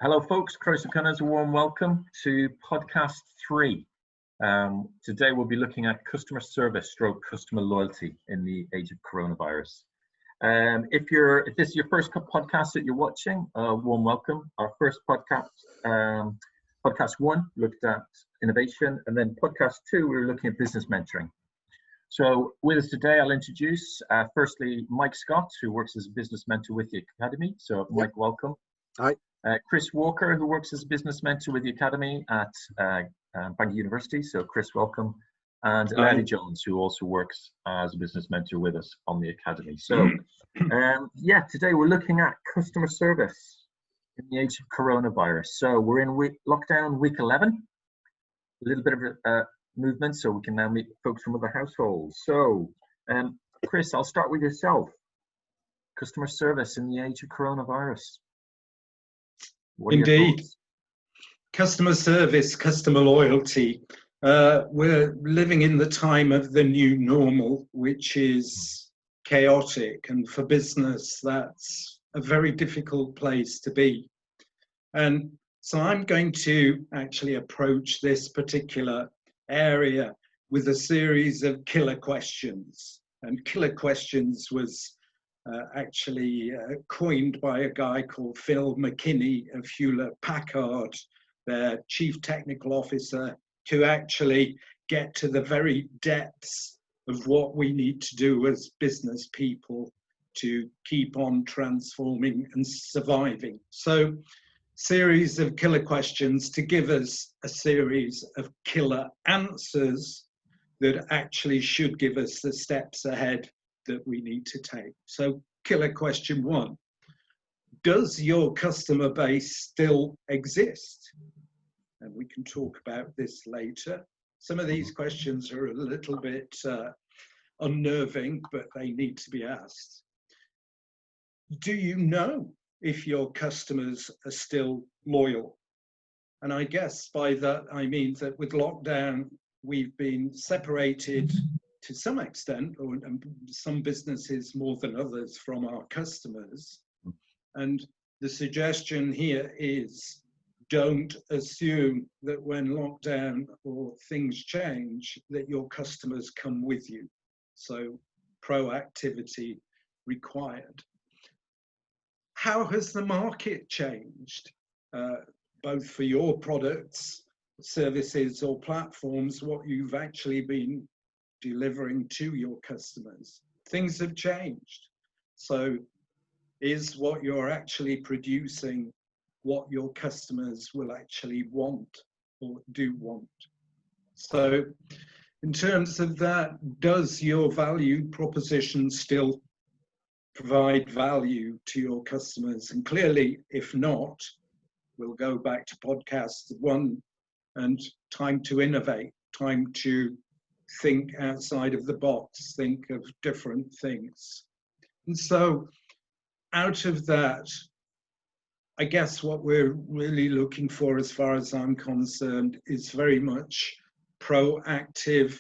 Hello, folks. Chris O'Connor's a warm welcome to podcast 3. Today we'll be looking at customer service / customer loyalty in the age of coronavirus. If this is your first podcast that you're watching, warm welcome. Our first podcast, podcast 1, looked at innovation, and then podcast 2, we were looking at business mentoring. So with us today, I'll introduce firstly Mike Scott, who works as a business mentor with the Academy. So Mike, welcome. Hi. Chris Walker, who works as a business mentor with the Academy at Bangor University. So Chris, welcome. And Eleni Jones, who also works as a business mentor with us on the Academy. So today we're looking at customer service in the age of coronavirus. So we're in lockdown week 11, a little bit of movement, so we can now meet folks from other households. So Chris, I'll start with yourself. Customer service in the age of coronavirus. Indeed. Customer service, customer loyalty. We're living in the time of the new normal, which is chaotic, and for business, that's a very difficult place to be. And so I'm going to actually approach this particular area with a series of killer questions. And killer questions was actually coined by a guy called Phil McKinney of Hewlett-Packard, their chief technical officer, to actually get to the very depths of what we need to do as business people to keep on transforming and surviving. So, series of killer questions to give us a series of killer answers that actually should give us the steps ahead that we need to take. So killer question 1, does your customer base still exist? And we can talk about this later. Some of these questions are a little bit unnerving, but they need to be asked. Do you know if your customers are still loyal? And I guess by that I mean that with lockdown, we've been separated to some extent, or some businesses more than others, from our customers. And the suggestion here is, don't assume that when lockdown or things change, that your customers come with you. So proactivity required. How has the market changed, both for your products, services, or platforms, what you've actually been delivering to your customers? Things have changed. So is what you're actually producing what your customers will actually want or do want? So in terms of that, does your value proposition still provide value to your customers? And clearly, if not, we'll go back to podcast 1 and time to innovate, time to think outside of the box, think of different things. And so out of that, I guess what we're really looking for, as far as I'm concerned, is very much proactive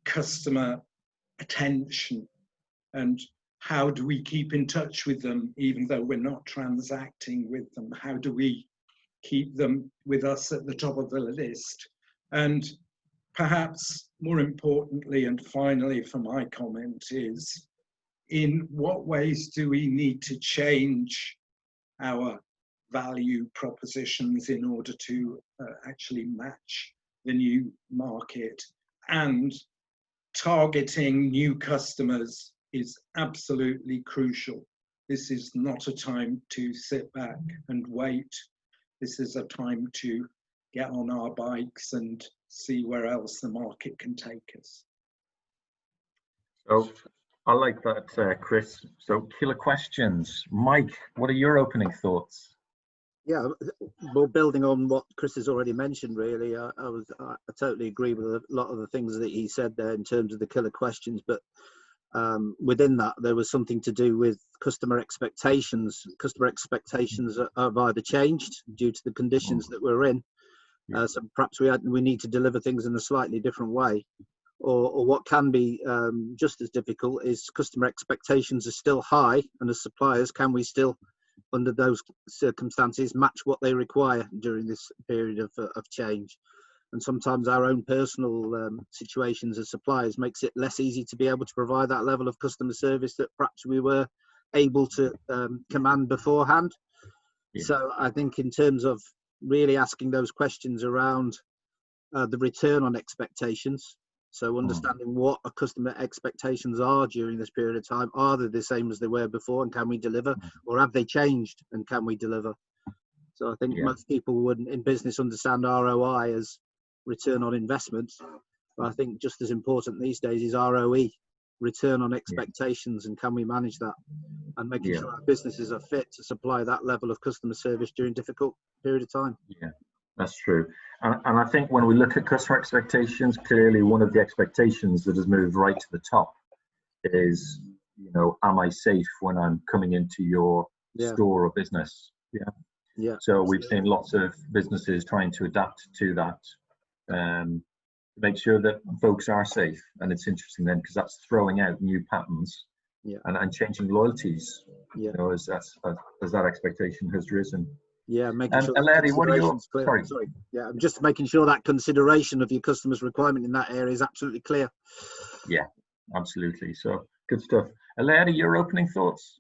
customer attention. And how do we keep in touch with them, even though we're not transacting with them? How do we keep them with us at the top of the list? And perhaps more importantly, and finally for my comment, is in what ways do we need to change our value propositions in order to actually match the new market? And targeting new customers is absolutely crucial. This is not a time to sit back and wait. This is a time to get on our bikes and see where else the market can take us. So I like that, Chris. So killer questions. Mike, what are your opening thoughts? Yeah, well, building on what Chris has already mentioned, really, I totally agree with a lot of the things that he said there in terms of the killer questions, but within that, there was something to do with customer expectations. Customer expectations have either changed due to the conditions that we're in, so perhaps we need to deliver things in a slightly different way, or what can be just as difficult is customer expectations are still high, and as suppliers, can we still under those circumstances, match what they require during this period of change. And sometimes our own personal situations as suppliers makes it less easy to be able to provide that level of customer service that perhaps we were able to command beforehand. Yeah. So I think in terms of really asking those questions around the return on expectations, so understanding what our customer expectations are during this period of time, are they the same as they were before, and can we deliver, or have they changed and can we deliver? So I think most people wouldn't in business understand ROI as return on investment, but I think just as important these days is ROE, return on expectations, and can we manage that, and making sure our businesses are fit to supply that level of customer service during difficult period of time. Yeah, that's true. And I think when we look at customer expectations, clearly one of the expectations that has moved right to the top is, you know, am I safe when I'm coming into your store or business? Yeah. So we've seen lots of businesses trying to adapt to that, to make sure that folks are safe. And it's interesting then, because that's throwing out new patterns and changing loyalties, you know, as that expectation has risen. Yeah, making sure. Larry, what are your sorry? Yeah, I'm just making sure that consideration of your customer's requirement in that area is absolutely clear. Yeah, absolutely. So good stuff. Larry, your opening thoughts?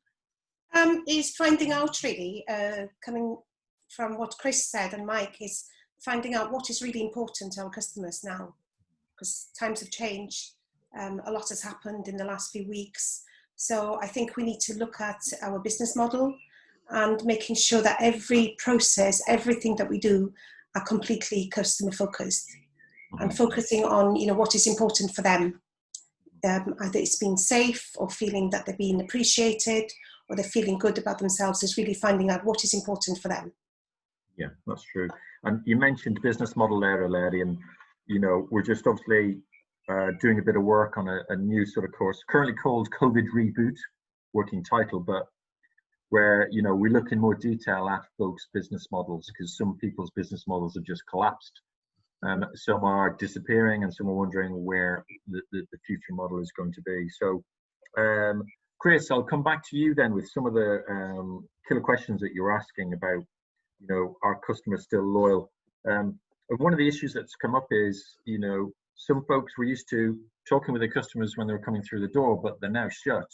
Is finding out really, coming from what Chris said and Mike, is finding out what is really important to our customers now, because times have changed. A lot has happened in the last few weeks. So I think we need to look at our business model and making sure that every process, everything that we do are completely customer focused and focusing on, you know, what is important for them. Either it's being safe or feeling that they're being appreciated or they're feeling good about themselves, is really finding out what is important for them. Yeah, that's true. And you mentioned business model there, Larry, and, you know, we're just obviously doing a bit of work on a new sort of course, currently called COVID Reboot, working title, but where, you know, we look in more detail at folks' business models, because some people's business models have just collapsed. Some are disappearing and some are wondering where the future model is going to be. So, Chris, I'll come back to you then with some of the killer questions that you're asking about, you know, are customers still loyal? One of the issues that's come up is, you know, some folks were used to talking with their customers when they were coming through the door, but they're now shut.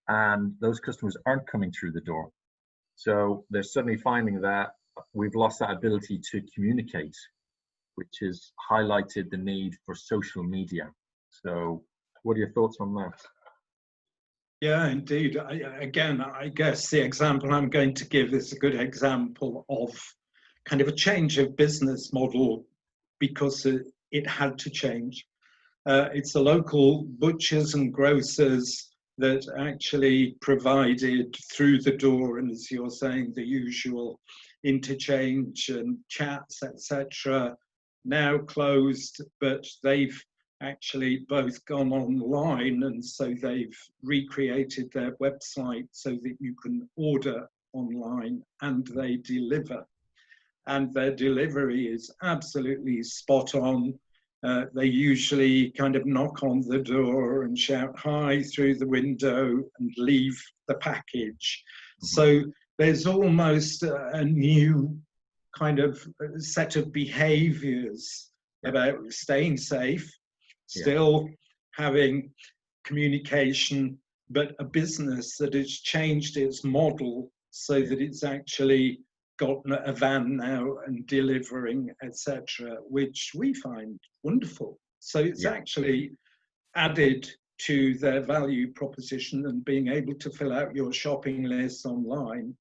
And those customers aren't coming through the door. So they're suddenly finding that we've lost that ability to communicate, which has highlighted the need for social media. So what are your thoughts on that? Yeah, indeed. I guess the example I'm going to give is a good example of kind of a change of business model because it had to change. It's the local butchers and grocers that actually provided through the door, and as you're saying, the usual interchange and chats, etc., now closed, but they've actually both gone online, and so they've recreated their website so that you can order online and they deliver. And their delivery is absolutely spot on. They usually kind of knock on the door and shout hi through the window and leave the package. So there's almost a new kind of set of behaviors about staying safe, still having communication, but a business that has changed its model so that it's actually got a van now and delivering, etc., which we find wonderful. So it's actually added to their value proposition, and being able to fill out your shopping list online.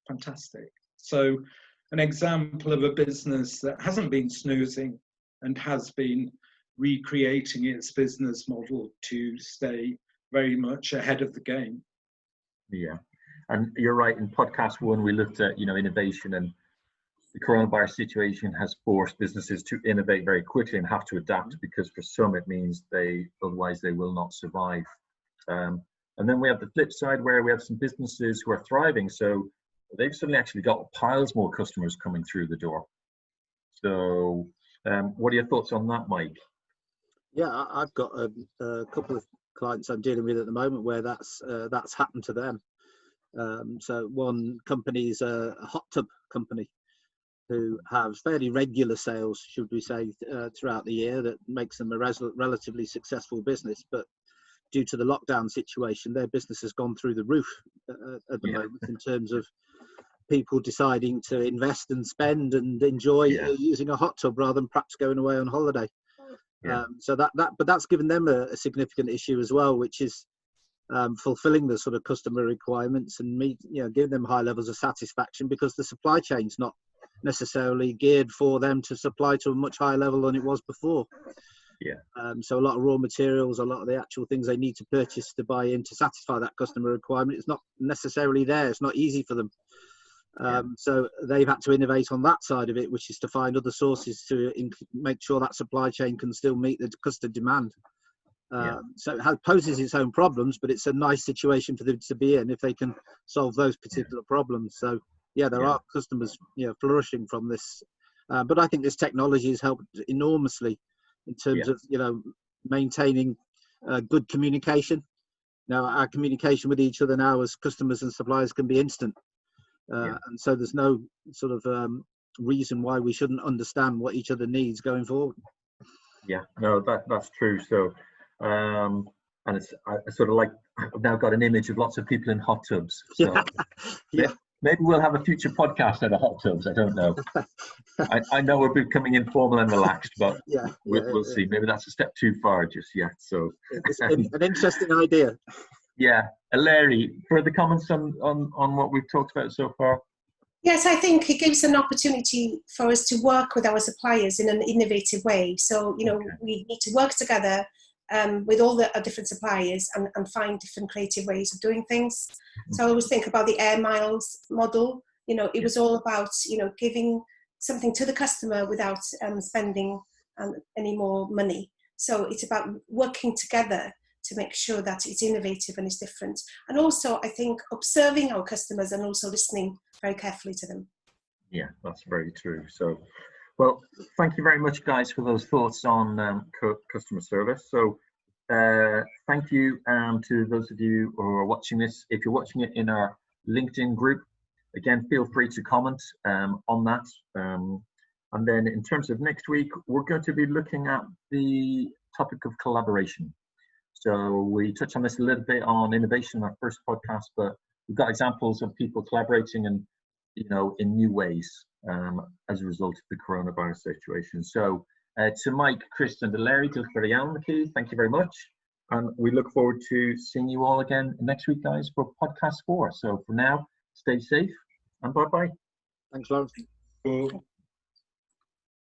Fantastic. So an example of a business that hasn't been snoozing and has been recreating its business model to stay very much ahead of the game. Yeah. And you're right, in podcast one, we looked at, you know, innovation, and the coronavirus situation has forced businesses to innovate very quickly and have to adapt, because for some it means otherwise they will not survive. And then we have the flip side where we have some businesses who are thriving. So they've suddenly actually got piles more customers coming through the door. So what are your thoughts on that, Mike? Yeah, I've got a couple of clients I'm dealing with at the moment where that's happened to them. So one company is a hot tub company who have fairly regular sales, should we say, throughout the year, that makes them a relatively successful business. But due to the lockdown situation, their business has gone through the roof at the moment, in terms of people deciding to invest and spend and enjoy using a hot tub rather than perhaps going away on holiday. So but that's given them a significant issue as well, which is fulfilling the sort of customer requirements and giving them high levels of satisfaction, because the supply chain's not necessarily geared for them to supply to a much higher level than it was before. So a lot of raw materials, a lot of the actual things they need to purchase to buy in to satisfy that customer requirement, it's not necessarily there. It's not easy for them. So they've had to innovate on that side of it, which is to find other sources to make sure that supply chain can still meet the customer demand. So it poses its own problems, but it's a nice situation for them to be in if they can solve those particular problems. So there are customers flourishing from this, but I think this technology has helped enormously in terms of maintaining good communication. Now our communication with each other now as customers and suppliers can be instant, and so there's no sort of reason why we shouldn't understand what each other needs going forward. No, that's true. So and it's I sort of like, I've now got an image of lots of people in hot tubs. So maybe we'll have a future podcast out of hot tubs. I don't know. I know we're becoming informal and relaxed, but we'll see. Maybe that's a step too far just yet. So it's an interesting idea. Larry, further comments on what we've talked about so far? Yes, I think it gives an opportunity for us to work with our suppliers in an innovative way. So, we need to work together with all the different suppliers and find different creative ways of doing things. So I always think about the air miles model. It was all about, giving something to the customer without spending any more money. So it's about working together to make sure that it's innovative and it's different. And also, I think, observing our customers and also listening very carefully to them. Yeah, that's very true. So, well, thank you very much, guys, for those thoughts on customer service. So, thank you to those of you who are watching this. If you're watching it in our LinkedIn group, again, feel free to comment on that. And then in terms of next week, we're going to be looking at the topic of collaboration. So we touched on this a little bit on innovation in our first podcast, but we've got examples of people collaborating and, in new ways as a result of the coronavirus situation. So to Mike, Chris, and Larry, thank you very much. And we look forward to seeing you all again next week, guys, for podcast 4. So for now, stay safe and bye-bye. Thanks, Lawrence. Cool.